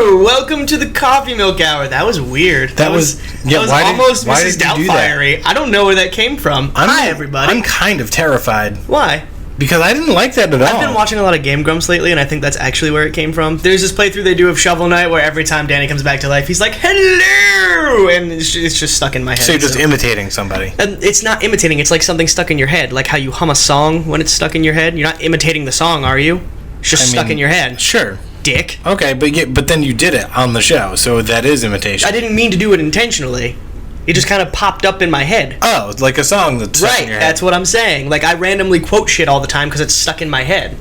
Hello! Welcome to the Coffee Milk Hour. That was weird. That was almost Mrs. Doubtfire-y. I don't know where that came from. Hi, everybody. I'm kind of terrified. Why? Because I didn't like that at all. I've been watching a lot of Game Grumps lately, and I think that's actually where it came from. There's this playthrough they do of Shovel Knight where every time Danny comes back to life, he's like, hello! And it's just stuck in my head. So you're just imitating somebody. And it's not imitating. It's like something stuck in your head. Like how you hum a song when it's stuck in your head. You're not imitating the song, are you? It's just stuck in your head. Sure. Dick. Okay, but then you did it on the show, so that is imitation. I didn't mean to do it intentionally. It just kind of popped up in my head. Oh, it's like a song that's stuck in your head. Right, that's what I'm saying. Like, I randomly quote shit all the time because it's stuck in my head.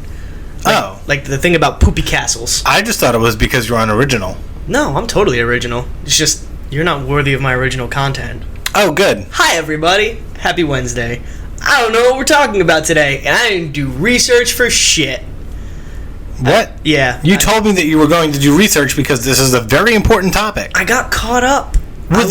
Like the thing about poopy castles. I just thought it was because you're unoriginal. No, I'm totally original. It's just, you're not worthy of my original content. Oh, good. Hi, everybody. Happy Wednesday. I don't know what we're talking about today, and I didn't do research for shit. What? Yeah. You told me that you were going to do research because this is a very important topic. I got caught up. I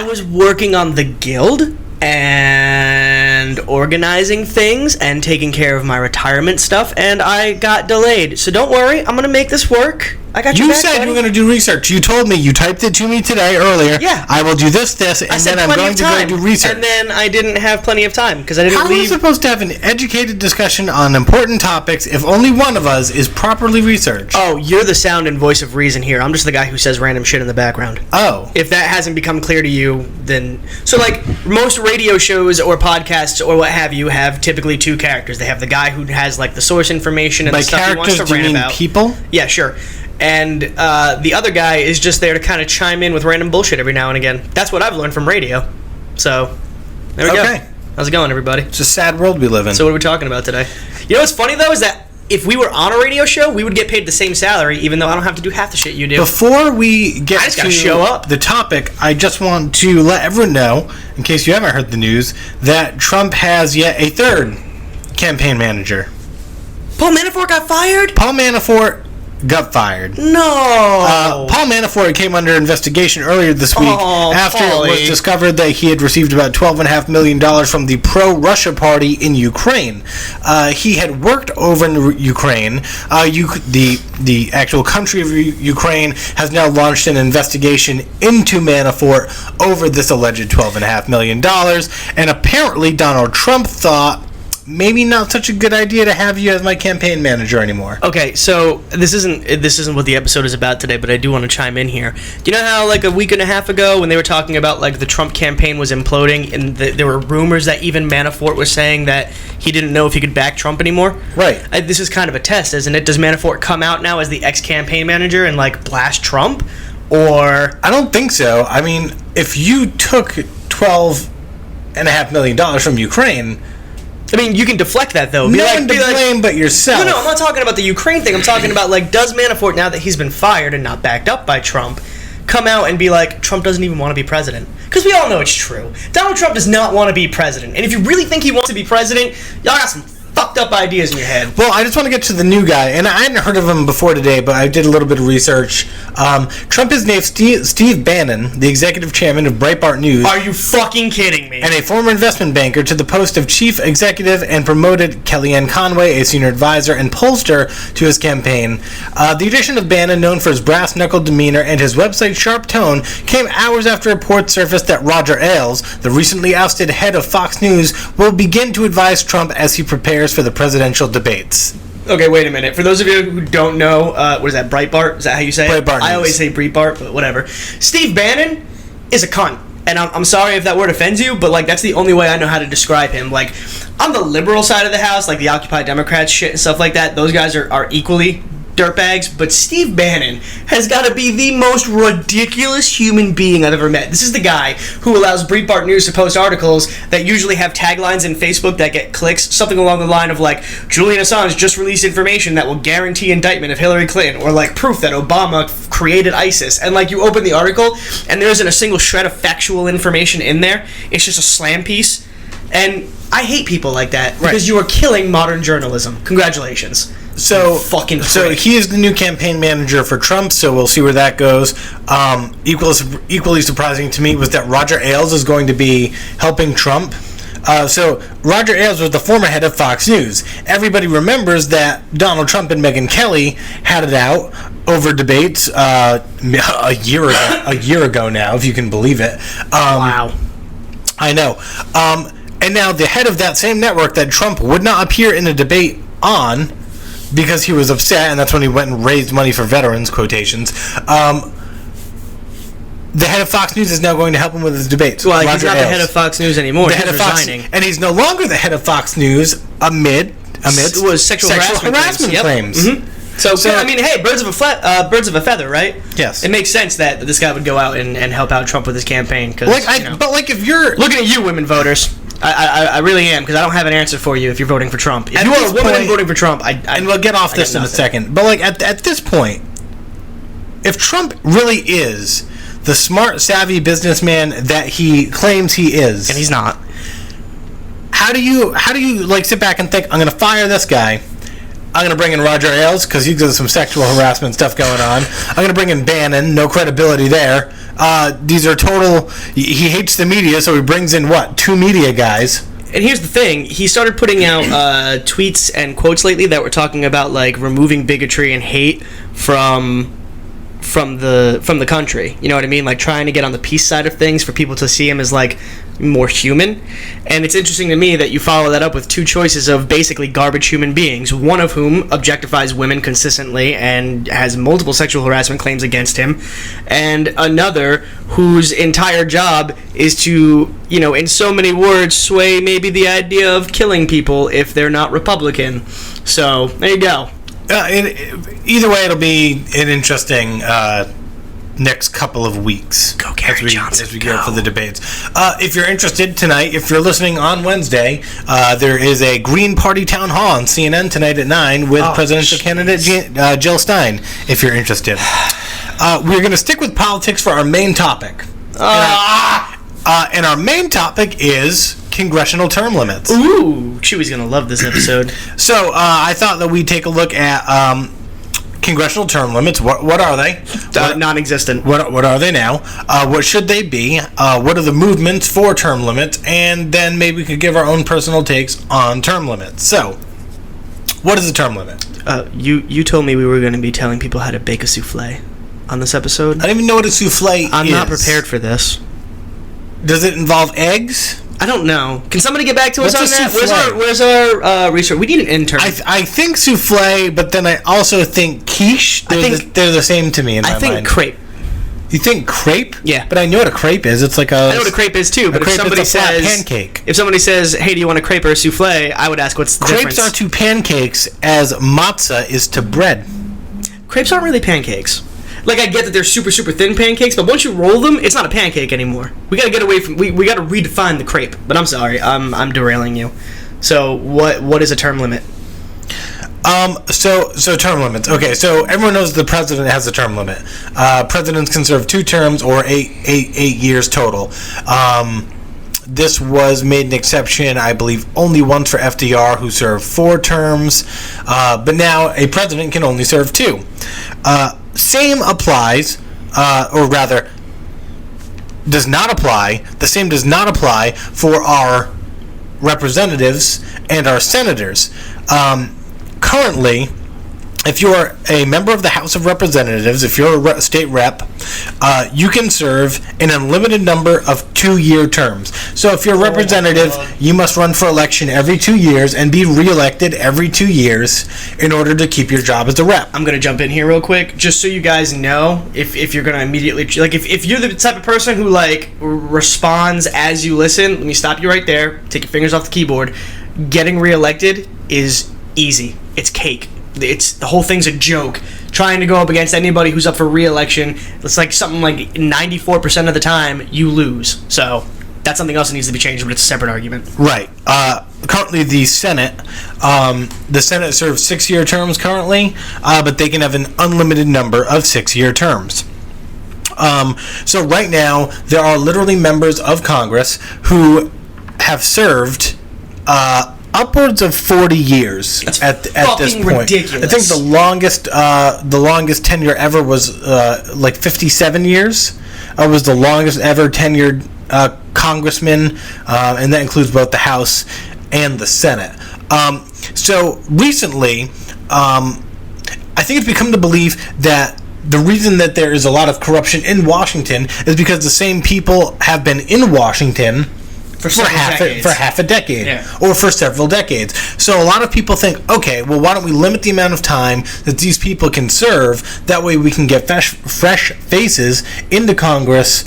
was working on the guild and organizing things and taking care of my retirement stuff, and I got delayed. So don't worry, I'm going to make this work. I got your back, said buddy. you were going to do research. You told me. You typed it to me today earlier. Yeah. I will do this, and then I'm going to go do research. And then I didn't have plenty of time because I didn't leave. How are we supposed to have an educated discussion on important topics if only one of us is properly researched? Oh, you're the sound and voice of reason here. I'm just the guy who says random shit in the background. Oh. If that hasn't become clear to you, then... So, like, most radio shows or podcasts or what have you have typically two characters. They have the guy who has, like, the source information and By the stuff he wants to characters, do you rant mean about. people? Yeah, sure. And the other guy is just there to kind of chime in with random bullshit every now and again. That's what I've learned from radio. So, there we go. How's it going, everybody? It's a sad world we live in. So what are we talking about today? You know what's funny, though, is that if we were on a radio show, we would get paid the same salary, even though I don't have to do half the shit you do. Before we get to show up. The topic, I just want to let everyone know, in case you haven't heard the news, that Trump has yet a third campaign manager. Paul Manafort got fired? Paul Manafort got fired. No. Paul Manafort came under investigation earlier this week after it was discovered that he had received about $12.5 million from the pro-Russia party in Ukraine. He had worked over in Ukraine. The actual country of Ukraine has now launched an investigation into Manafort over this alleged $12.5 million. And apparently Donald Trump thought, maybe not such a good idea to have you as my campaign manager anymore. Okay, so this isn't what the episode is about today, but I do want to chime in here. Do you know how like a week and a half ago when they were talking about like the Trump campaign was imploding and there were rumors that even Manafort was saying that he didn't know if he could back Trump anymore? Right. This is kind of a test, isn't it? Does Manafort come out now as the ex-campaign manager and like blast Trump? Or... I don't think so. I mean, if you took $12.5 million from Ukraine... I mean, you can deflect that, though. No one to blame but yourself. No, I'm not talking about the Ukraine thing. I'm talking about, like, does Manafort, now that he's been fired and not backed up by Trump, come out and be like, Trump doesn't even want to be president? Because we all know it's true. Donald Trump does not want to be president. And if you really think he wants to be president, y'all got some fucked up ideas in your head. Well, I just want to get to the new guy, and I hadn't heard of him before today, but I did a little bit of research. Trump has named Steve Bannon, the executive chairman of Breitbart News. Are you fucking kidding me? And a former investment banker to the post of chief executive, and promoted Kellyanne Conway, a senior advisor and pollster, to his campaign. The addition of Bannon, known for his brass-knuckled demeanor and his website's sharp tone, came hours after reports surfaced that Roger Ailes, the recently ousted head of Fox News, will begin to advise Trump as he prepares for the presidential debates. Okay, wait a minute. For those of you who don't know, what is that, Breitbart? Is that how you say it? Breitbart News. I always say Breitbart, but whatever. Steve Bannon is a cunt. And I'm sorry if that word offends you, but, like, that's the only way I know how to describe him. Like, on the liberal side of the house, like the Occupy Democrats shit and stuff like that, those guys are equally dirtbags, but Steve Bannon has got to be the most ridiculous human being I've ever met. This is the guy who allows Breitbart News to post articles that usually have taglines in Facebook that get clicks, something along the line of like, Julian Assange just released information that will guarantee indictment of Hillary Clinton, or like proof that Obama created ISIS, and like you open the article and there isn't a single shred of factual information in there. It's just a slam piece, and I hate people like that because you are killing modern journalism. Congratulations. So he is the new campaign manager for Trump, so we'll see where that goes. Equally surprising to me was that Roger Ailes is going to be helping Trump So Roger Ailes was the former head of Fox News. Everybody remembers that Donald Trump and Megyn Kelly had it out over debates a year ago now, if you can believe it. Wow. I know. And now the head of that same network that Trump would not appear in a debate on because he was upset, and that's when he went and raised money for veterans, quotations. The head of Fox News is now going to help him with his debates. Well, he's not the head of Fox News anymore. He's resigning. And he's no longer the head of Fox News amidst sexual harassment claims. Mm-hmm. So, I mean, hey, birds of a feather, right? Yes. It makes sense that this guy would go out and help out Trump with his campaign. Cause, but if you're looking at you, women voters, I really am, because I don't have an answer for you if you're voting for Trump. If you are a woman and voting for Trump, and we'll get off this in a second. But at this point, if Trump really is the smart, savvy businessman that he claims he is, and he's not, how do you sit back and think, I'm going to fire this guy? I'm going to bring in Roger Ailes because he's got some sexual harassment stuff going on. I'm going to bring in Bannon, no credibility there. These are total... He hates the media, so he brings in, 2 media guys. And here's the thing. He started putting out tweets and quotes lately that were talking about, removing bigotry and hate from the country. You know what I mean? Trying to get on the peace side of things for people to see him as, more human. And it's interesting to me that you follow that up with 2 choices of basically garbage human beings, one of whom objectifies women consistently and has multiple sexual harassment claims against him, and another whose entire job is to, in so many words, sway maybe the idea of killing people if they're not Republican. So, there you go. Either way, it'll be an interesting next couple of weeks. Go, Gary Johnson. As we go for the debates. If you're interested tonight, if you're listening on Wednesday, there is a Green Party town hall on CNN tonight at 9 with presidential candidate Jill Stein, if you're interested. We're going to stick with politics for our main topic. And our main topic is congressional term limits. Ooh, Chewy's going to love this episode. So, I thought that we'd take a look at congressional term limits. What are they? Non-existent. What are they now? What should they be? What are the movements for term limits? And then maybe we could give our own personal takes on term limits. So, what is a term limit? You told me we were going to be telling people how to bake a souffle on this episode. I don't even know what a souffle is. I'm not prepared for this. Does it involve eggs? I don't know. Can somebody get back to us on that? Where's our research? We need an intern. I think souffle, but then I also think quiche. They're the same to me in my mind. I think crepe. You think crepe? Yeah. But I know what a crepe is. It's like I know what a crepe is too, but if somebody says pancake. If somebody says, "Hey, do you want a crepe or a souffle?" I would ask, "What's the difference?" Crepes are to pancakes as matzah is to bread. Crepes aren't really pancakes. I get that they're super, super thin pancakes, but once you roll them, it's not a pancake anymore. We gotta get away from... We gotta redefine the crepe. But I'm sorry, I'm derailing you. So, what is a term limit? So term limits. Okay, so everyone knows the president has a term limit. Presidents can serve 2 terms or 8 years total. This was made an exception, I believe, only once for FDR, who served 4 terms. But now a president can only serve 2. Same applies, or rather, does not apply. The same does not apply for our representatives and our senators. Currently, if you're a member of the House of Representatives, if you're a state rep, you can serve an unlimited number of 2-year terms. So if you're a representative, you must run for election every 2 years and be reelected every 2 years in order to keep your job as a rep. I'm going to jump in here real quick, just so you guys know, if you're going to immediately... if you're the type of person who, responds as you listen, let me stop you right there. Take your fingers off the keyboard. Getting reelected is easy. It's cake. The whole thing's a joke. Trying to go up against anybody who's up for re-election, it's something 94% of the time you lose. So that's something else that needs to be changed, but it's a separate argument. Right. Currently, the Senate serves 6-year terms currently, but they can have an unlimited number of 6-year terms. So right now, there are literally members of Congress who have served upwards of 40 years at this point. Ridiculous. I think the longest tenure ever was 57 years. Was the longest ever tenured congressmen, and that includes both the House and the Senate. So recently, I think it's become the belief that the reason that there is a lot of corruption in Washington is because the same people have been in Washington for half a decade, or for several decades. So a lot of people think, okay, well, why don't we limit the amount of time that these people can serve? That way we can get fresh faces into Congress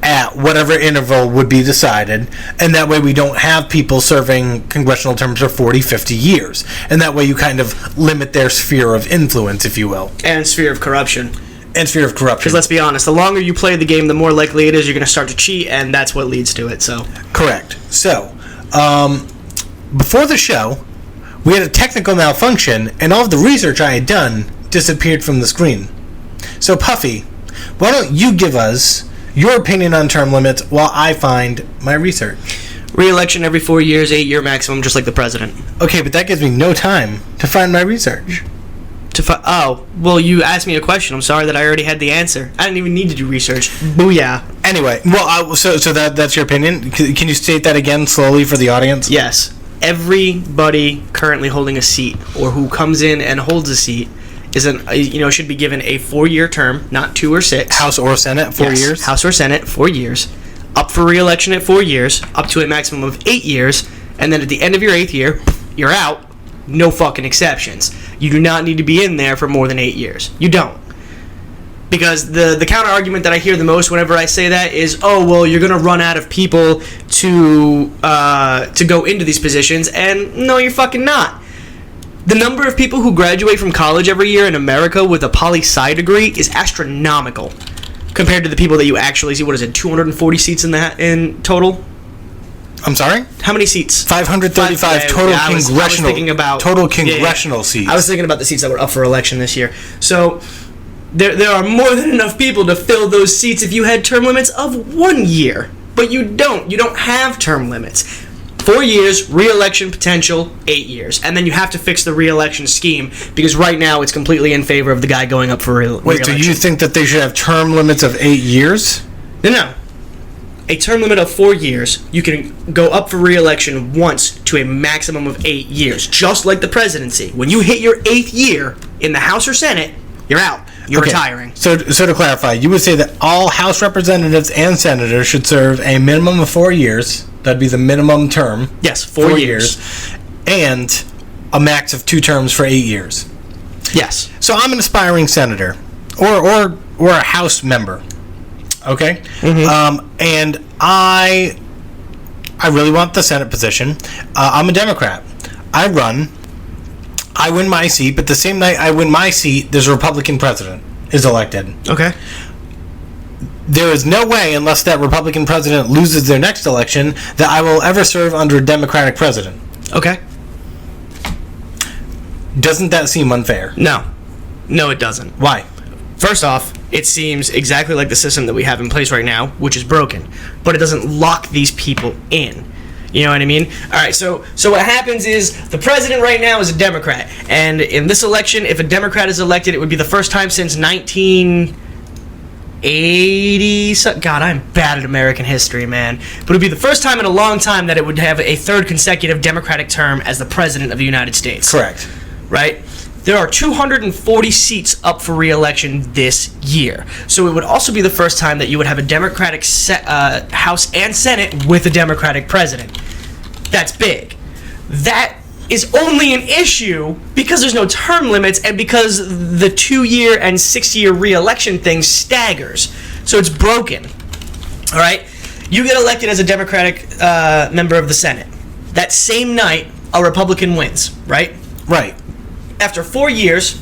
at whatever interval would be decided, and that way we don't have people serving congressional terms for 40, 50 years. And that way you kind of limit their sphere of influence, if you will. And sphere of corruption. Because let's be honest, the longer you play the game, the more likely it is you're going to start to cheat, and that's what leads to it. So correct. So, before the show, we had a technical malfunction, and all of the research I had done disappeared from the screen. So, Puffy, why don't you give us your opinion on term limits while I find my research? Re-election every 4 years, 8-year maximum, just like the president. Okay, but that gives me no time to find my research. Oh, well, you asked me a question. I'm sorry that I already had the answer. I didn't even need to do research. Booyah. Anyway, well, so that's your opinion? Can you state that again slowly for the audience? Yes. Everybody currently holding a seat, or who comes in and holds a seat, should be given a 4-year term, not 2 or 6. House or Senate, 4 years? House or Senate, 4 years. Up for re-election at 4 years, up to a maximum of 8 years, and then at the end of your 8th year, you're out. No fucking exceptions. You do not need to be in there for more than 8 years. You don't. Because the counter argument that I hear the most whenever I say that is, oh, well, you're going to run out of people to go into these positions, and no, you're fucking not. The number of people who graduate from college every year in America with a poli-sci degree is astronomical compared to the people that you actually see. What is it, 240 seats in total? I'm sorry? How many seats? 535 total congressional seats. I was thinking about the seats that were up for election this year. So there are more than enough people to fill those seats if you had term limits of 1 year. But you don't. You don't have term limits. 4 years, re-election potential, 8 years. And then you have to fix the re-election scheme, because right now it's completely in favor of the guy going up for re-election. Wait, so you think that they should have term limits of 8 years? No. A term limit of 4 years, you can go up for re-election once to a maximum of 8 years, just like the presidency. When you hit your 8th year in the House or Senate, you're out. You're retiring. So to clarify, you would say that all House representatives and senators should serve a minimum of 4 years. That'd be the minimum term. Yes, 4 years. And a max of 2 terms for 8 years. Yes. So I'm an aspiring senator or a House member. Okay? Mm-hmm. And I really want the Senate position. I'm a Democrat. I run. I win my seat, but the same night I win my seat, there's a Republican president is elected. Okay. There is no way, unless that Republican president loses their next election, that I will ever serve under a Democratic president. Okay. Doesn't that seem unfair? No. No, it doesn't. Why? First off, it seems exactly like the system that we have in place right now, which is broken. But it doesn't lock these people in. You know what I mean? All right, so what happens is the president right now is a Democrat. And in this election, if a Democrat is elected, it would be the first time since 1980. God, I'm bad at American history, man. But it would be the first time in a long time that it would have a third consecutive Democratic term as the president of the United States. Correct. Right? There are 240 seats up for re-election this year. So it would also be the first time that you would have a Democratic House and Senate with a Democratic president. That's big. That is only an issue because there's no term limits and because the 2-year and 6-year re-election thing staggers. So it's broken. All right? You get elected as a Democratic member of the Senate. That same night, a Republican wins, right? Right. After 4 years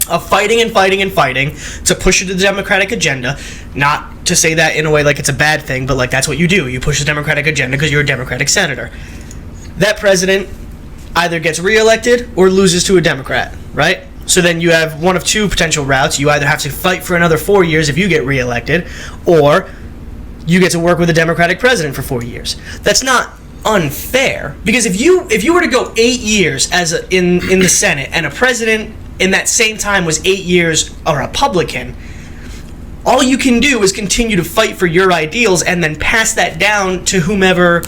of fighting and fighting and fighting to push the Democratic agenda, not to say that in a way like it's a bad thing, but like that's what you do. You push the Democratic agenda because you're a Democratic senator. That president either gets reelected or loses to a Democrat, right? So then you have one of two potential routes. You either have to fight for another 4 years if you get reelected, or you get to work with a Democratic president for 4 years. That's not unfair, because if you were to go 8 years in the Senate and a president in that same time was 8 years a Republican, all you can do is continue to fight for your ideals and then pass that down to whomever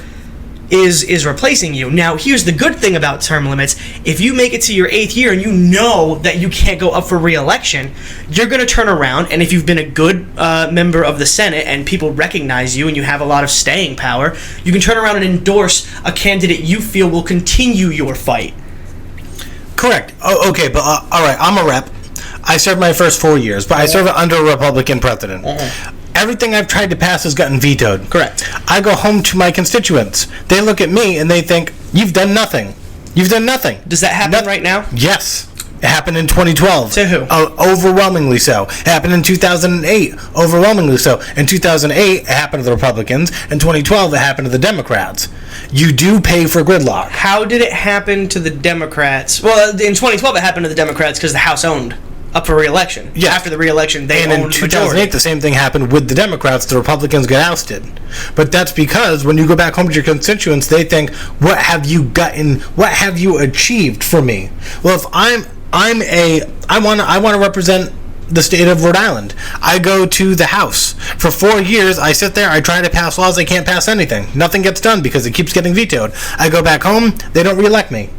is replacing you. Now, here's the good thing about term limits. If you make it to your 8th year and you know that you can't go up for re-election, you're going to turn around, and if you've been a good member of the Senate and people recognize you and you have a lot of staying power, you can turn around and endorse a candidate you feel will continue your fight. Correct. Oh, okay, but all right, I'm a rep. I served my first 4 years, but I served under a Republican president. Everything I've tried to pass has gotten vetoed. Correct. I go home to my constituents. They look at me and they think, you've done nothing. You've done nothing. Does that happen right now? Yes. It happened in 2012. To who? Overwhelmingly so. It happened in 2008. Overwhelmingly so. In 2008, it happened to the Republicans. In 2012, it happened to the Democrats. You do pay for gridlock. How did it happen to the Democrats? Well, in 2012, it happened to the Democrats because the House owned up for re-election. Yeah. After the re-election, they owned in 2008, majority. the same thing happened with the Democrats. The Republicans got ousted. But that's because when you go back home to your constituents, they think, what have you gotten? What have you achieved for me? Well, if I want to represent the state of Rhode Island. I go to the House. For 4 years, I sit there, I try to pass laws, I can't pass anything. Nothing gets done because it keeps getting vetoed. I go back home, they don't re-elect me.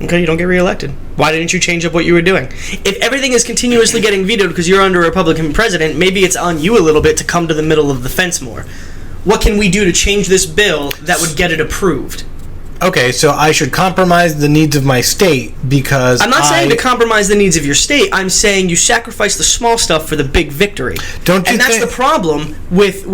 Okay, you don't get reelected. Why didn't you change up what you were doing? If everything is continuously getting vetoed because you're under a Republican president, maybe it's on you a little bit to come to the middle of the fence more. What can we do to change this bill that would get it approved? Okay, so I should compromise the needs of my state because I'm not saying to compromise the needs of your state. I'm saying you sacrifice the small stuff for the big victory. And that's the problem with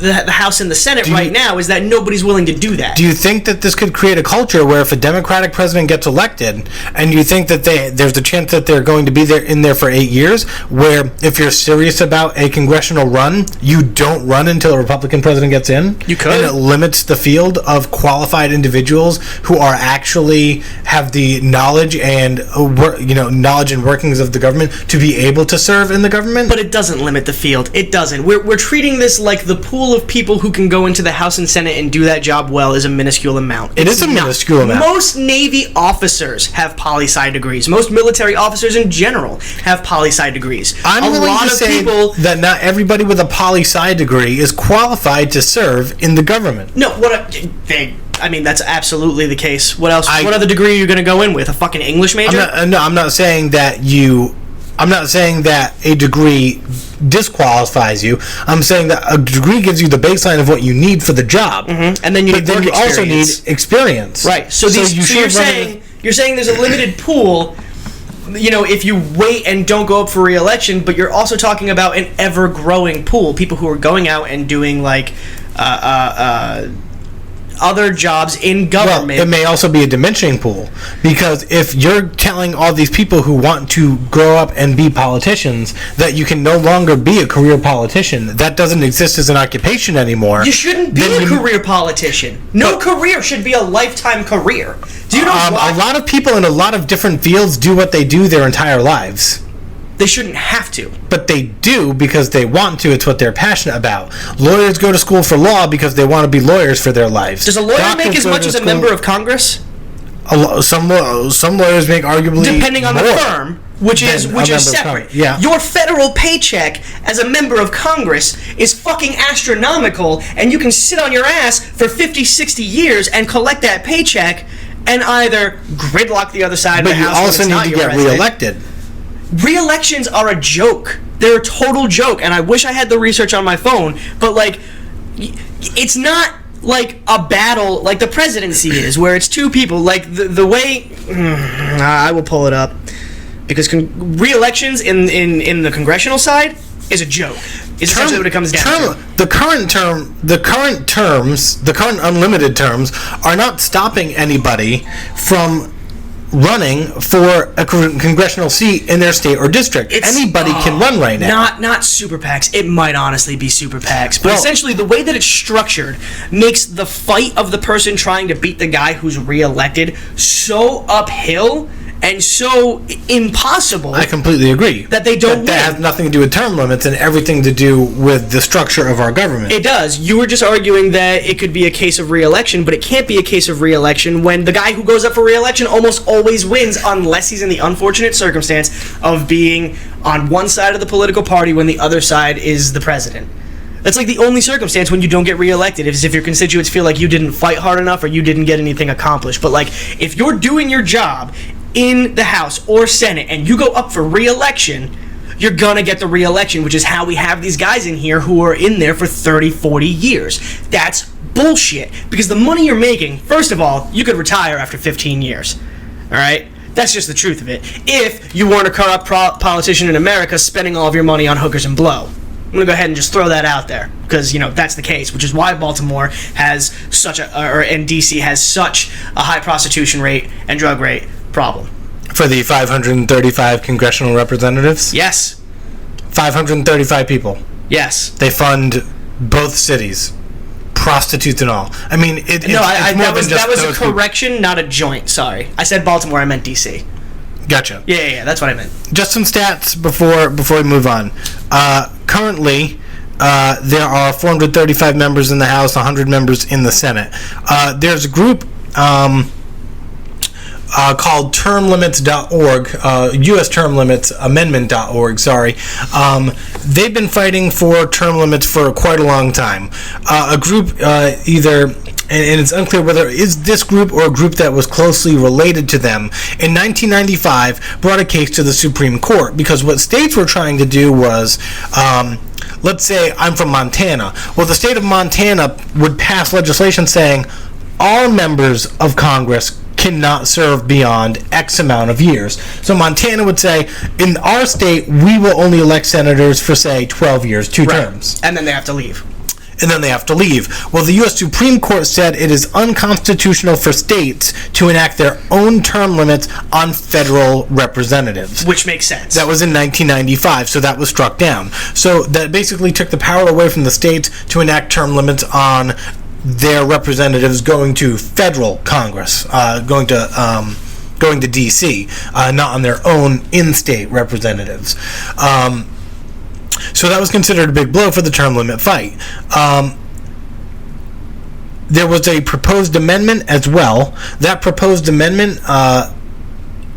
the House and the Senate right now, is that nobody's willing to do that. Do you think that this could create a culture where if a Democratic president gets elected and you think that there's a chance that they're going to be in there for 8 years, where if you're serious about a congressional run, you don't run until a Republican president gets in? You could. And it limits the field of qualified individuals who are actually have the knowledge and knowledge and workings of the government to be able to serve in the government. But it doesn't limit the field. It doesn't. We're treating this like the pool of people who can go into the House and Senate and do that job well is a minuscule amount. It is a minuscule amount. Most Navy officers have poli-sci degrees. Most military officers in general have poli-sci degrees. I'm willing to say that not everybody with a poli-sci degree is qualified to serve in the government. No, that's absolutely the case. What else? What other degree are you going to go in with? A fucking English major? I'm not saying that a degree disqualifies you. I'm saying that a degree gives you the baseline of what you need for the job. Mm-hmm. And then you also need experience. Right. So you're saying there's a limited pool. If you wait and don't go up for re-election, but you're also talking about an ever-growing pool. People who are going out and doing other jobs in government. Well, it may also be a diminishing pool, because if you're telling all these people who want to grow up and be politicians that you can no longer be a career politician, that doesn't exist as an occupation anymore. You shouldn't be a career politician. No career should be a lifetime career. Do you know why? A lot of people in a lot of different fields do what they do their entire lives. They shouldn't have to. But they do because they want to. It's what they're passionate about. Lawyers go to school for law because they want to be lawyers for their lives. Does a lawyer make as much as a member of Congress? Some lawyers make arguably depending on the firm, which is separate. Yeah. Your federal paycheck as a member of Congress is fucking astronomical, and you can sit on your ass for 50, 60 years and collect that paycheck and either gridlock the other side of the house. But you also need to get reelected. Re-elections are a joke. They're a total joke, and I wish I had the research on my phone, but it's not like a battle like the presidency is, where it's two people. Like the way I will pull it up, because re-elections in the congressional side is a joke. It's essentially what it comes down to. The current unlimited terms are not stopping anybody from running for a congressional seat in their state or district. Anybody can run right now. Not super PACs. It might honestly be super PACs. But essentially, the way that it's structured makes the fight of the person trying to beat the guy who's reelected so uphill and so impossible. I completely agree. That they don't win. That has nothing to do with term limits and everything to do with the structure of our government. It does. You were just arguing that it could be a case of re-election, but it can't be a case of re-election when the guy who goes up for re-election almost always wins, unless he's in the unfortunate circumstance of being on one side of the political party when the other side is the president. That's like the only circumstance when you don't get reelected is if your constituents feel like you didn't fight hard enough or you didn't get anything accomplished. But like, if you're doing your job in the House or Senate and you go up for reelection, you're gonna get the reelection, which is how we have these guys in here who are in there for 30, 40 years. That's bullshit. Because the money you're making, first of all, you could retire after 15 years. All right? That's just the truth of it. If you weren't a corrupt politician in America spending all of your money on hookers and blow. I'm going to go ahead and just throw that out there because, that's the case, which is why Baltimore has and D.C. has such a high prostitution rate and drug rate problem. For the 535 congressional representatives? Yes. 535 people. Yes. They fund both cities. Prostitutes and all. I mean, that was a correction, not a joint. Sorry. I said Baltimore, I meant D.C. Gotcha. Yeah, that's what I meant. Just some stats before we move on. Currently, there are 435 members in the House, 100 members in the Senate. There's a group called termlimits.org, U.S. Term Limits Amendment.org, sorry. They've been fighting for term limits for quite a long time. A group and it's unclear whether is this group or a group that was closely related to them, in 1995 brought a case to the Supreme Court because what states were trying to do was, let's say I'm from Montana. Well, the state of Montana would pass legislation saying all members of Congress cannot serve beyond X amount of years. So Montana would say, in our state, we will only elect senators for, say, 12 years, two terms. And then they have to leave. Well, the U.S. Supreme Court said it is unconstitutional for states to enact their own term limits on federal representatives. Which makes sense. That was in 1995, so that was struck down. So that basically took the power away from the states to enact term limits on their representatives going to federal Congress, going to D.C., not on their own in-state representatives. So that was considered a big blow for the term limit fight. There was a proposed amendment as well. That proposed amendment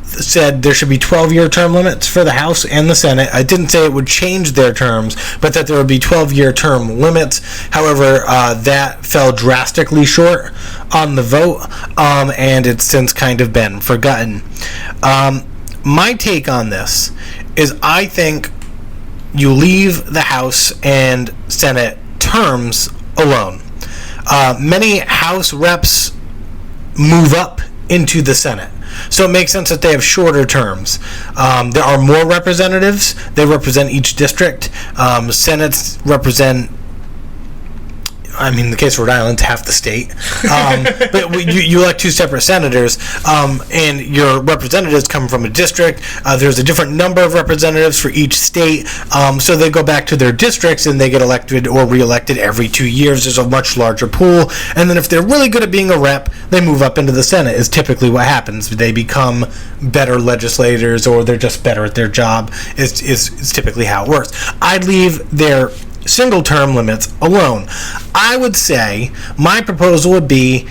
said there should be 12-year term limits for the House and the Senate. I didn't say it would change their terms, but that there would be 12-year term limits. However, that fell drastically short on the vote, and it's since kind of been forgotten. My take on this is I think you leave the House and Senate terms alone. Many House reps move up into the Senate. So it makes sense that they have shorter terms. There are more representatives. They represent each district. Senates represent, in the case of Rhode Island, half the state. But you elect two separate senators, and your representatives come from a district. There's a different number of representatives for each state. So they go back to their districts, and they get elected or re-elected every 2 years. There's a much larger pool. And then if they're really good at being a rep, they move up into the Senate, is typically what happens. They become better legislators, or they're just better at their job, is typically how it works. I'd leave their single term limits alone. I would say my proposal would be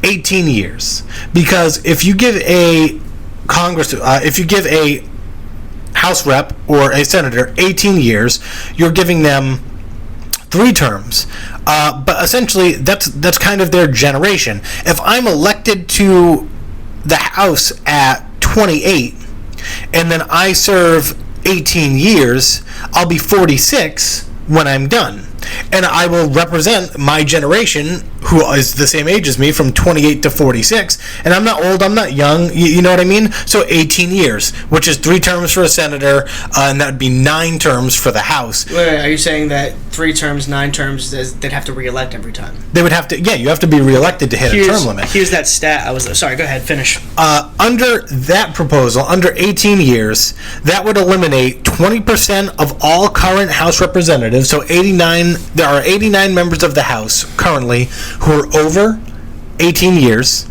18 years, because if you give a House rep or a senator 18 years, you're giving them 3 terms. But essentially, that's kind of their generation. If I'm elected to the House at 28, and then I serve 18 years, I'll be 46 when I'm done. And I will represent my generation, who is the same age as me, from 28 to 46. And I'm not old, I'm not young, you know what I mean? So 18 years, which is 3 terms for a senator, and that would be 9 terms for the House. Wait, are you saying that 3 terms, 9 terms, they'd have to re-elect every time? They would have to, you have to be re-elected to hit a term limit. Here's that stat sorry, go ahead, finish. Under that proposal, under 18 years, that would eliminate 20% of all current House representatives, so there are 89 members of the House currently who are over 18 years,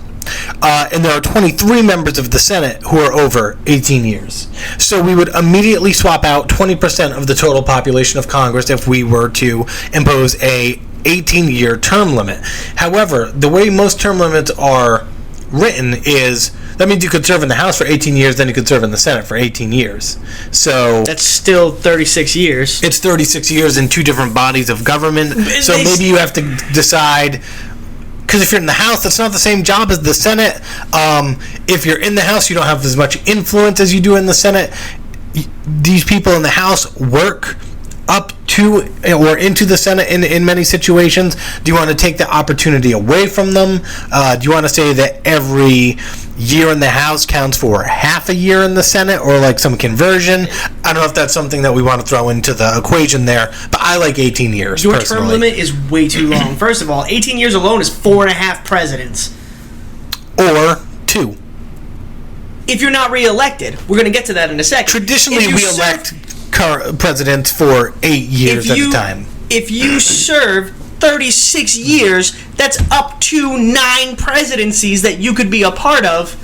And there are 23 members of the Senate who are over 18 years. So we would immediately swap out 20% of the total population of Congress if we were to impose a 18-year term limit. However, the way most term limits are written is that means you could serve in the House for 18 years, then you could serve in the Senate for 18 years. So that's still 36 years. It's 36 years in two different bodies of government. So maybe you have to decide, because if you're in the House, that's not the same job as the Senate. If you're in the House, you don't have as much influence as you do in the Senate. These people in the House work up to or into the Senate in many situations. Do you want to take the opportunity away from them? Do you want to say that every year in the House counts for half a year in the Senate, or like some conversion? I don't know if that's something that we want to throw into the equation there, but I like 18 years. Your term limit is way too long. First of all, 18 years alone is 4.5 presidents. Or 2. If you're not reelected. We're going to get to that in a second. Traditionally, we elect presidents for 8 years at a time. If you serve 36 years, that's up to 9 presidencies that you could be a part of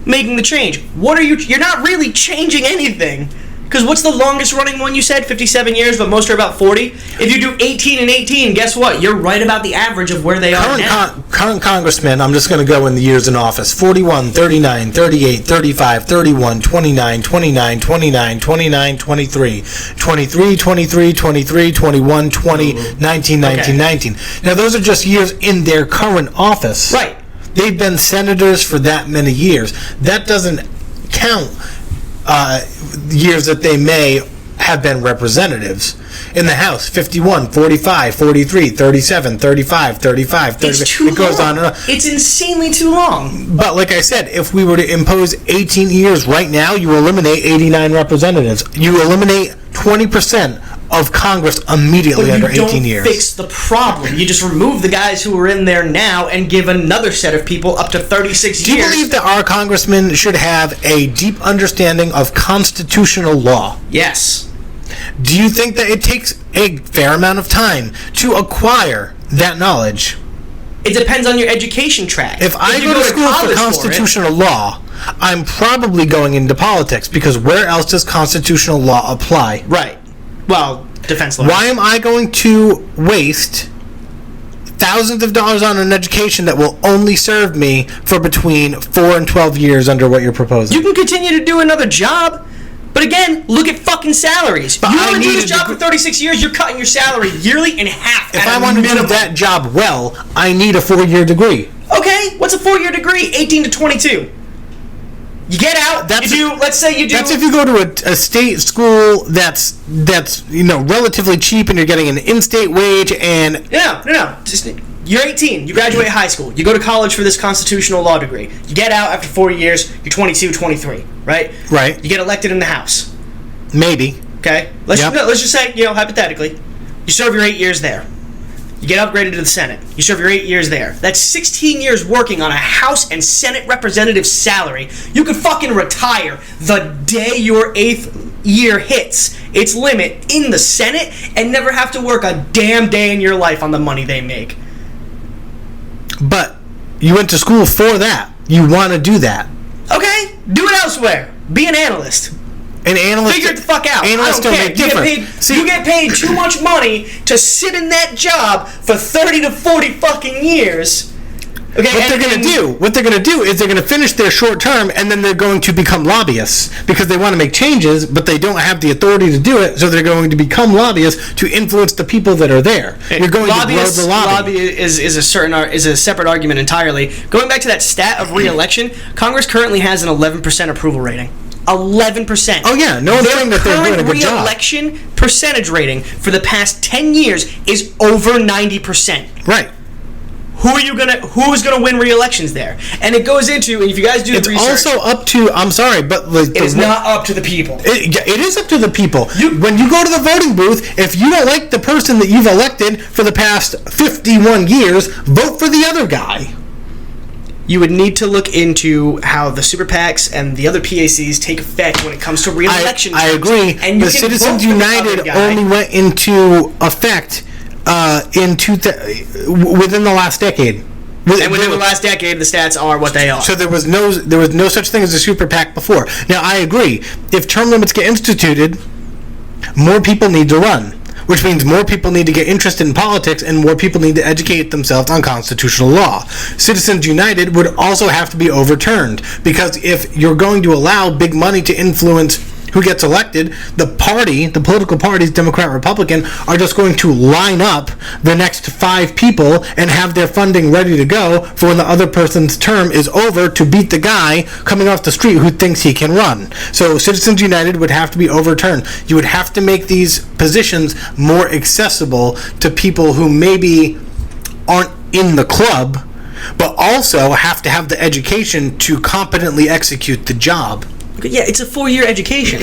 making the change. You're not really changing anything. Because what's the longest running one you said? 57 years, but most are about 40? If you do 18 and 18, guess what? You're right about the average of where they are now. Current congressmen, I'm just going to go in the years in office. 41, 39, 38, 35, 31, 29, 29, 29, 29, 23, 23, 23, 23, 21, 20, 19, 19, 19. Now, those are just years in their current office. Right. They've been senators for that many years. That doesn't count years that they may have been representatives in the House. 51, 45, 43, 37, 35, 35, 36. It goes on and on. It's insanely too long. But like I said, if we were to impose 18 years right now, you eliminate 89 representatives. You eliminate 20% of Congress immediately under 18 years. But you don't fix the problem. You just remove the guys who are in there now and give another set of people up to 36 years. Do you believe that our congressmen should have a deep understanding of constitutional law? Yes. Do you think that it takes a fair amount of time to acquire that knowledge? It depends on your education track. If I go to school for constitutional law, I'm probably going into politics, because where else does constitutional law apply? Right. Well, defense law. Why am I going to waste thousands of dollars on an education that will only serve me for between 4 and 12 years under what you're proposing? You can continue to do another job, but again, look at fucking salaries. But you want to do this job for 36 years, you're cutting your salary yearly in half. If I want to do that job well, I need a 4-year degree. Okay, what's a 4-year degree? 18 to 22. You get out. Let's say you do. That's if you go to a state school that's relatively cheap, and you're getting an in-state wage. And no. You're 18. You graduate high school. You go to college for this constitutional law degree. You get out after 4 years. You're 22, 23, right? Right. You get elected in the House. Maybe. Okay. Let's just say, hypothetically, you serve your 8 years there. You get upgraded to the Senate. You serve your 8 years there. That's 16 years working on a House and Senate representative salary. You could fucking retire the day your 8th year hits its limit in the Senate and never have to work a damn day in your life on the money they make. But you went to school for that. You want to do that. Okay. Do it elsewhere. Be an analyst. An analyst. Figure it the fuck out. Analysts don't make difference. You get paid too much money to sit in that job for 30 to 40 fucking years. Okay, what they're going to do is they're going to finish their short term, and then they're going to become lobbyists because they want to make changes, but they don't have the authority to do it. So they're going to become lobbyists to influence the people that are there. You're going to grow the lobby. Lobby is a separate argument entirely. Going back to that stat of re-election, Congress currently has an 11% approval rating. 11%. Oh yeah, no one's saying that they're doing a good job. Their re-election percentage rating for the past 10 years is over 90%. Right. Who's gonna win re-elections there? And it goes into, and if you guys do the research, it's also up to. I'm sorry, but it is not up to the people. It is up to the people. When you go to the voting booth, if you don't like the person that you've elected for the past 51 years, vote for the other guy. You would need to look into how the super PACs and the other PACs take effect when it comes to re-election. I agree. And the Citizens United only went into effect within the last decade. And within the last decade, the stats are what they are. So there was no such thing as a super PAC before. Now, I agree. If term limits get instituted, more people need to run, which means more people need to get interested in politics and more people need to educate themselves on constitutional law. Citizens United would also have to be overturned, because if you're going to allow big money to influence who gets elected, the political parties, Democrat, Republican, are just going to line up the next 5 people and have their funding ready to go for when the other person's term is over to beat the guy coming off the street who thinks he can run. So Citizens United would have to be overturned. You would have to make these positions more accessible to people who maybe aren't in the club, but also have to have the education to competently execute the job. Yeah, it's a 4-year education.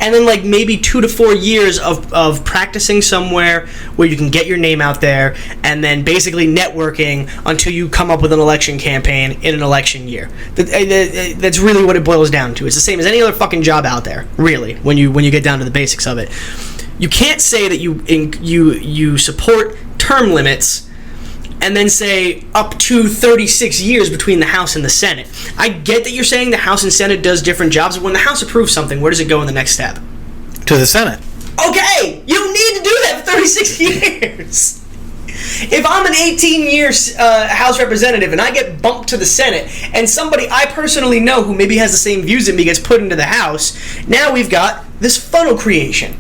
And then like maybe 2 to 4 years of practicing somewhere where you can get your name out there, and then basically networking until you come up with an election campaign in an election year. That's really what it boils down to. It's the same as any other fucking job out there, really, when you get down to the basics of it. You can't say that you support term limits and then say up to 36 years between the House and the Senate. I get that you're saying the House and Senate does different jobs, but when the House approves something, where does it go in the next step? To the Senate. Okay! You don't need to do that for 36 years! If I'm an 18-year House representative and I get bumped to the Senate, and somebody I personally know who maybe has the same views as me gets put into the House, now we've got this funnel creation.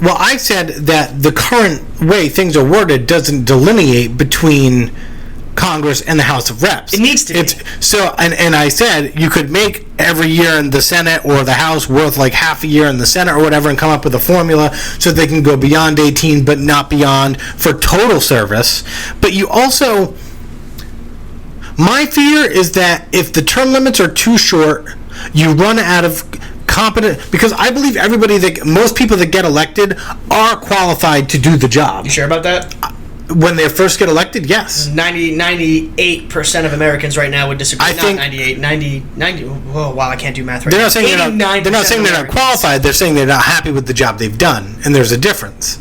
Well, I said that the current way things are worded doesn't delineate between Congress and the House of Reps. It needs to be. So, and I said you could make every year in the Senate or the House worth like half a year in the Senate or whatever, and come up with a formula so they can go beyond 18 but not beyond for total service. But you also... My fear is that if the term limits are too short, you run out of competent, because I believe most people that get elected are qualified to do the job. You sure about that? When they first get elected, yes. 98% of Americans right now would disagree. I think 90. Oh, wow, I can't do math right now. They're not saying they're not qualified. They're saying they're not happy with the job they've done, and there's a difference.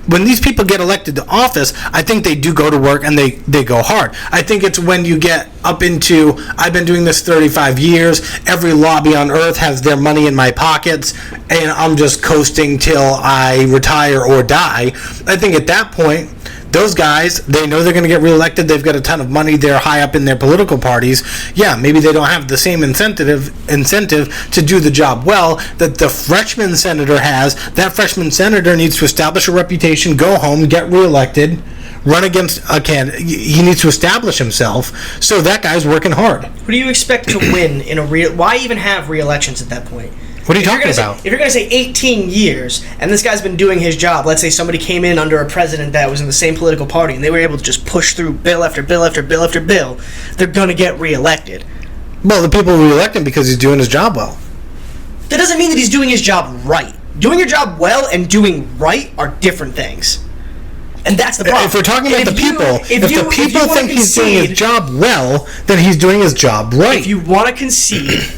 When these people get elected to office, I think they do go to work and they go hard. I think it's when you get up into, I've been doing this 35 years, every lobby on earth has their money in my pockets, and I'm just coasting till I retire or die. I think at that point, those guys, they know they're going to get reelected. They've got a ton of money. They're high up in their political parties. Yeah, maybe they don't have the same incentive to do the job well that the freshman senator has. That freshman senator needs to establish a reputation, go home, get reelected, run against a candidate. He needs to establish himself. So that guy's working hard. Who do you expect to win in a why even have re-elections at that point? What are you talking about? If you're going to say 18 years, and this guy's been doing his job, let's say somebody came in under a president that was in the same political party, and they were able to just push through bill after bill after bill after bill, they're going to get reelected. Well, the people re-elect him because he's doing his job well. That doesn't mean that he's doing his job right. Doing your job well and doing right are different things. And that's the problem. If we're talking about the people, if the people think he's doing his job well, then he's doing his job right. If you want to concede...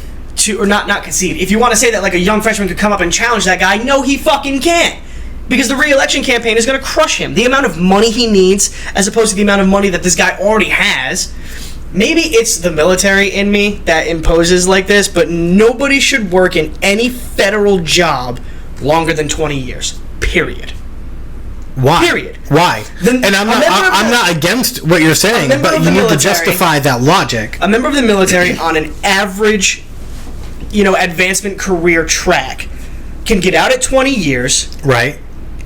or not concede. If you want to say that like a young freshman could come up and challenge that guy, no, he fucking can't. Because the re-election campaign is going to crush him. The amount of money he needs, as opposed to the amount of money that this guy already has. Maybe it's the military in me that imposes like this, but nobody should work in any federal job longer than 20 years. Period. Why? Period. Why? And I'm not against what you're saying, but you need to justify that logic. A member of the military on an average advancement career track can get out at 20 years. Right.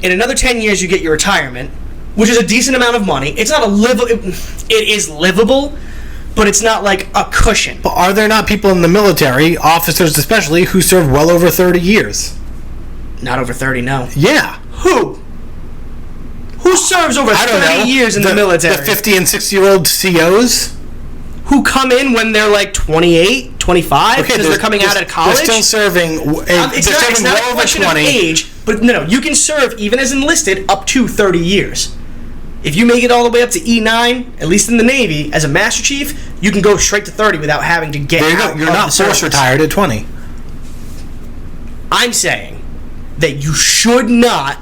In another 10 years, you get your retirement, which is a decent amount of money. It's not it is livable, but it's not like a cushion. But are there not people in the military, officers especially, who serve well over 30 years? Not over 30, no. Yeah. Who serves over 30 years in the military? The 50 and 60-year-old COs? Who come in when they're like 28, 25, because they're coming out of college. They're still serving. It's not a question of age, but no, you can serve even as enlisted up to 30 years. If you make it all the way up to E9, at least in the Navy, as a Master Chief, you can go straight to 30 without having to get out. You're not force retired at 20. I'm saying that you should not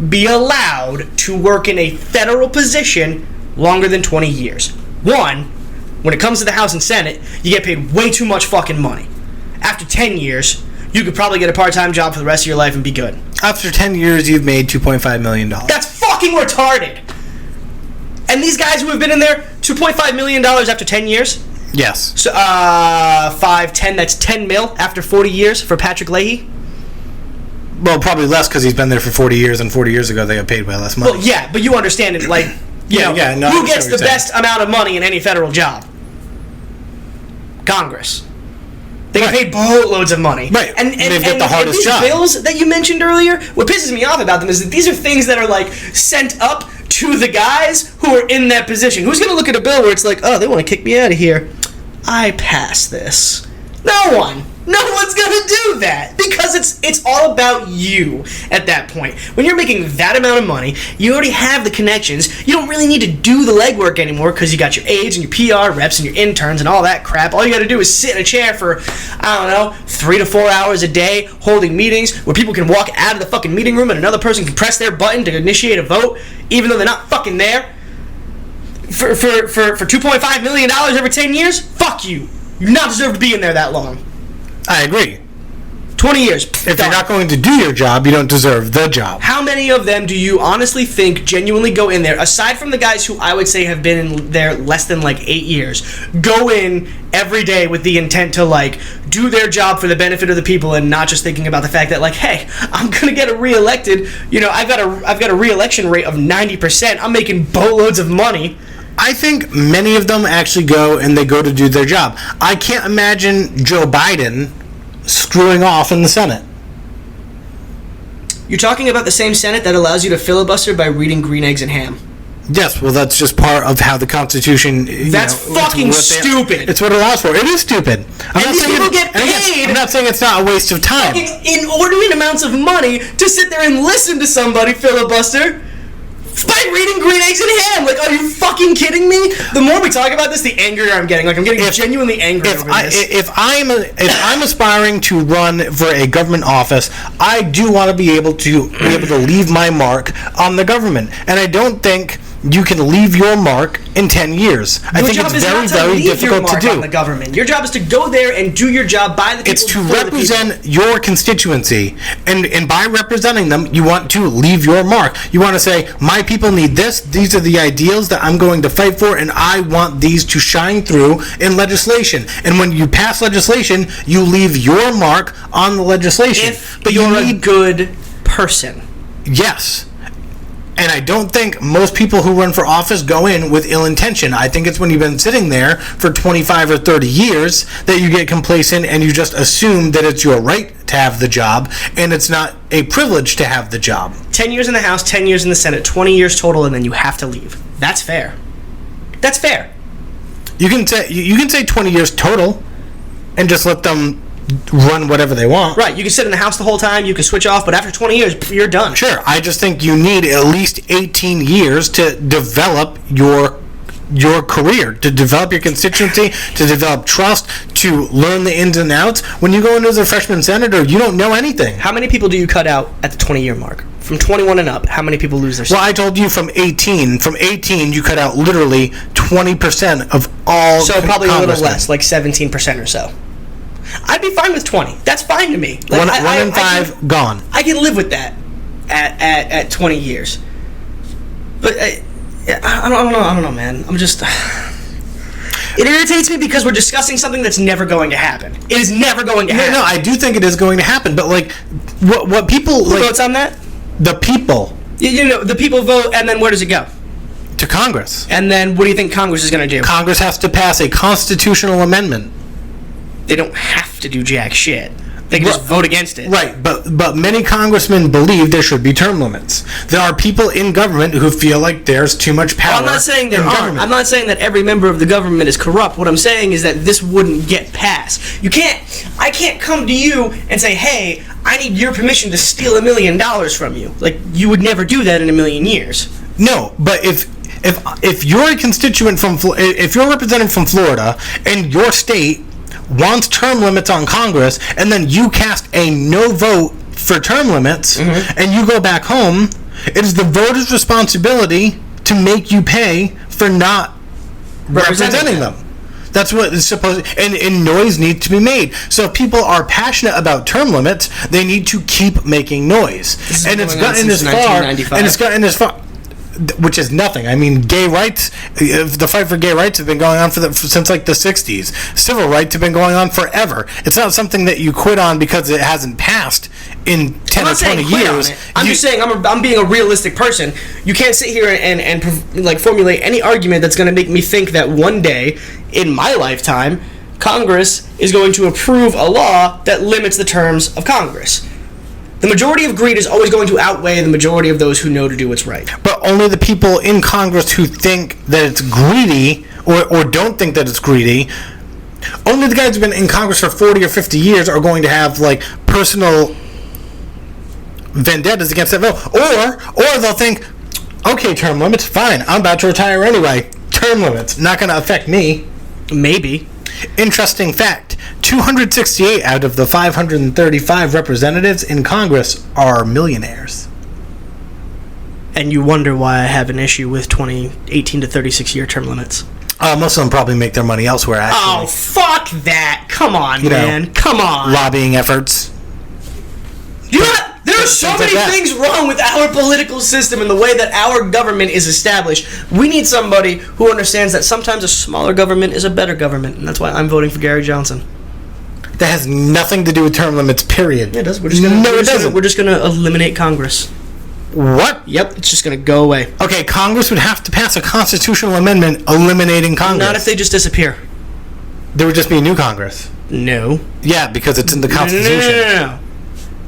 be allowed to work in a federal position longer than 20 years. One, when it comes to the House and Senate, you get paid way too much fucking money. After 10 years, you could probably get a part-time job for the rest of your life and be good. After 10 years, you've made $2.5 million. That's fucking retarded! And these guys who have been in there, $2.5 million after 10 years? Yes. So, 5, 10, that's 10 mil after 40 years for Patrick Leahy? Well, probably less because he's been there for 40 years, and 40 years ago they got paid way less money. Well, yeah, but you understand it, like, who gets the best amount of money in any federal job? Congress. They get paid boatloads of money. Right. And they've got the hardest job. These bills that you mentioned earlier, what pisses me off about them is that these are things that are, like, sent up to the guys who are in that position. Who's going to look at a bill where it's like, oh, they want to kick me out of here? I pass this. No one. No one's going to do that because it's all about you at that point. When you're making that amount of money, you already have the connections. You don't really need to do the legwork anymore because you got your aides and your PR reps and your interns and all that crap. All you got to do is sit in a chair for, 3 to 4 hours a day holding meetings where people can walk out of the fucking meeting room and another person can press their button to initiate a vote even though they're not fucking there. For $2.5 million every 10 years? Fuck you. You do not deserve to be in there that long. I agree. 20 years. If you're not going to do your job, you don't deserve the job. How many of them do you honestly think genuinely go in there, aside from the guys who I would say have been in there less than 8 years, go in every day with the intent to do their job for the benefit of the people and not just thinking about the fact that hey, I'm gonna get reelected. I've got a reelection rate of 90%. I'm making boatloads of money. I think many of them actually go and they go to do their job. I can't imagine Joe Biden screwing off in the Senate. You're talking about the same Senate that allows you to filibuster by reading Green Eggs and Ham. Yes, well, that's just part of how the Constitution... That's fucking stupid. It's what it allows for. It is stupid. And these people get paid... I'm not saying it's not a waste of time. Inordinate amounts of money to sit there and listen to somebody filibuster by reading Green Eggs and Ham. Are you fucking kidding me? The more we talk about this, the angrier I'm getting. I'm getting genuinely angry over this. If I'm aspiring to run for a government office, I do want to be able to leave my mark on the government, and I don't think you can leave your mark in 10 years. I think it's very, very difficult to do. On the government. Your job is to go there and do your job by the people. It's to represent your constituency, and by representing them, you want to leave your mark. You want to say, my people need this. These are the ideals that I'm going to fight for, and I want these to shine through in legislation. And when you pass legislation, you leave your mark on the legislation. But you're a good person. Yes. And I don't think most people who run for office go in with ill intention. I think it's when you've been sitting there for 25 or 30 years that you get complacent and you just assume that it's your right to have the job and it's not a privilege to have the job. 10 years in the House, 10 years in the Senate, 20 years total, and then you have to leave. That's fair. That's fair. You can say 20 years total and just let them run whatever they want. Right, you can sit in the House the whole time, you can switch off, but after 20 years, you're done. Sure, I just think you need at least 18 years to develop your career, to develop your constituency, to develop trust, to learn the ins and outs. When you go in as a freshman senator, you don't know anything. How many people do you cut out at the 20-year mark? From 21 and up, how many people lose their seat? Well, I told you from 18. From 18, you cut out literally 20% of all So probably a little less, 17% or so. I'd be fine with 20. That's fine to me. One in five gone. I can live with that at 20 years. But I don't know, man. I'm just... It irritates me because we're discussing something that's never going to happen. It is never going to happen. No, I do think it is going to happen. But what people... Who votes on that? The people. The people vote, and then where does it go? To Congress. And then what do you think Congress is going to do? Congress has to pass a constitutional amendment. They don't have to do jack shit. They can just vote against it. Right, but many congressmen believe there should be term limits. There are people in government who feel like there's too much power. Well, I'm not saying there aren't. I'm not saying that every member of the government is corrupt. What I'm saying is that this wouldn't get passed. I can't come to you and say, hey, I need your permission to steal $1 million from you. You would never do that in a million years. No, but if you're a constituent if you're represented from Florida and your state wants term limits on Congress, and then you cast a no vote for term limits, and you go back home, It is the voters' responsibility to make you pay for not representing them. That's what is supposed to, and noise needs to be made. So if people are passionate about term limits, they need to keep making noise. And it's gotten as far, which is nothing. I mean, gay rights, the fight for gay rights have been going on since like the 60s. Civil rights have been going on forever. It's not something that you quit on because it hasn't passed in 10 or 20 years. I'm just saying I'm being a realistic person. You can't sit here and like formulate any argument that's going to make me think that one day in my lifetime Congress is going to approve a law that limits the terms of Congress. The majority of greed is always going to outweigh the majority of those who know to do what's right. But only the people in Congress who think that it's greedy or don't think that it's greedy, only the guys who've been in Congress for 40 or 50 years are going to have like personal vendettas against that vote. Or they'll think, okay, term limits, fine, I'm about to retire anyway. Term limits, not going to affect me. Maybe. Interesting fact, 268 out of the 535 representatives in Congress are millionaires. And you wonder why I have an issue with 18 to 36 year term limits. Most of them probably make their money elsewhere, actually. Oh, fuck that. Come on, man. Come on. Lobbying efforts. You know what? There are so many things wrong with our political system and the way that our government is established. We need somebody who understands that sometimes a smaller government is a better government, and that's why I'm voting for Gary Johnson. That has nothing to do with term limits, period. Yeah, it does. We're just going to eliminate Congress. What? Yep, it's just going to go away. Okay, Congress would have to pass a constitutional amendment eliminating Congress. Not if they just disappear. There would just be a new Congress. No. Yeah, because it's in the Constitution. No.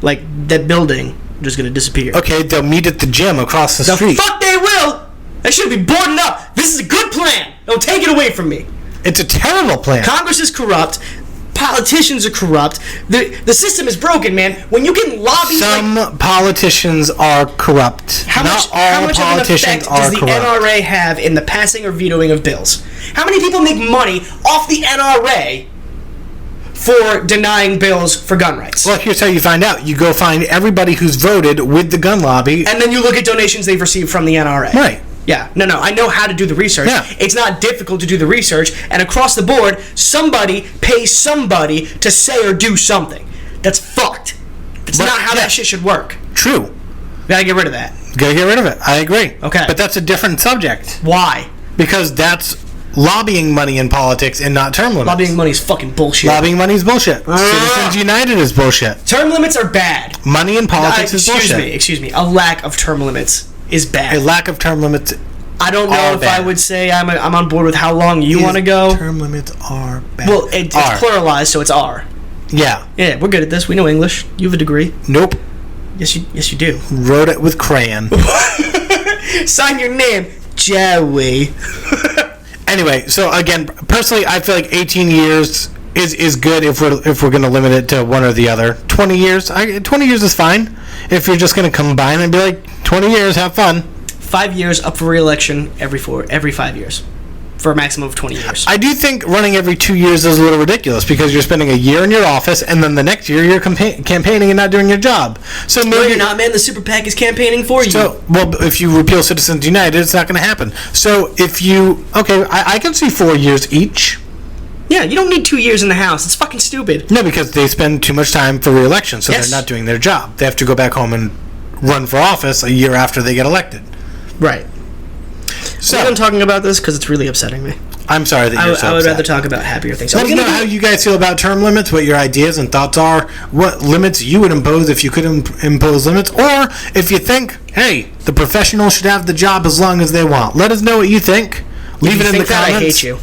Like, that building just going to disappear. Okay, they'll meet at the gym across the street. The fuck they will! They should be boarding up. This is a good plan. Don't take it away from me. It's a terrible plan. Congress is corrupt. Politicians are corrupt. The system is broken, man. When you can lobby... Some politicians are corrupt. How much politicians of an effect does the NRA have in the passing or vetoing of bills? How many people make money off the NRA for denying bills for gun rights? Well, here's how you find out. You go find everybody who's voted with the gun lobby. And then you look at donations they've received from the NRA. Right. Yeah. No, I know how to do the research. Yeah. It's not difficult to do the research. And across the board, somebody pays somebody to say or do something. That's fucked. That's not how that shit should work. True. Gotta get rid of that. Gotta get rid of it. I agree. Okay. But that's a different subject. Why? Because that's lobbying money in politics and not term limits. Lobbying money is fucking bullshit. Lobbying money is bullshit. Citizens United is bullshit. Term limits are bad. Money in politics is bullshit. Excuse me. A lack of term limits is bad. A lack of term limits I don't know if bad. I would say I'm on board with how long you want to go. Term limits are bad. Well, it's pluralized, so it's R. Yeah. Yeah, we're good at this. We know English. You have a degree. Nope. Yes, you do. Wrote it with crayon. Sign your name, Joey. Anyway, so again, personally, I feel like 18 years is good if we're going to limit it to one or the other. 20 years, 20 years is fine. If you're just going to combine and be like 20 years, have fun. 5 years up for re-election every 5 years. For a maximum of 20 years. I do think running every 2 years is a little ridiculous because you're spending a year in your office and then the next year you're campaigning and not doing your job. So maybe no, you're not, man. The super PAC is campaigning for you. So, well, if you repeal Citizens United, it's not going to happen. So if you... Okay, I can see 4 years each. Yeah, you don't need 2 years in the House. It's fucking stupid. No, because they spend too much time for re-election, so Yes. they're not doing their job. They have to go back home and run for office a year after they get elected. Right. So I'm talking about this because it's really upsetting me. I'm sorry that you're so I would upset. rather talk about happier things. Let us know how you guys feel about term limits, what your ideas and thoughts are, what limits you would impose if you could impose limits, or if you think, hey, the professional should have the job as long as they want. Let us know what you think. Leave it in the comments. I hate you.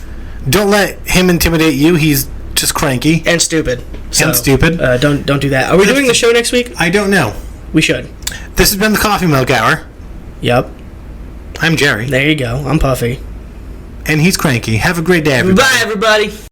Don't let him intimidate you. He's just cranky. And stupid. And stupid. Don't do that. Are we doing the show next week? I don't know. We should. This has been the Coffee Milk Hour. Yep. I'm Jerry. There you go. I'm Puffy. And he's cranky. Have a great day, everybody. Bye, everybody.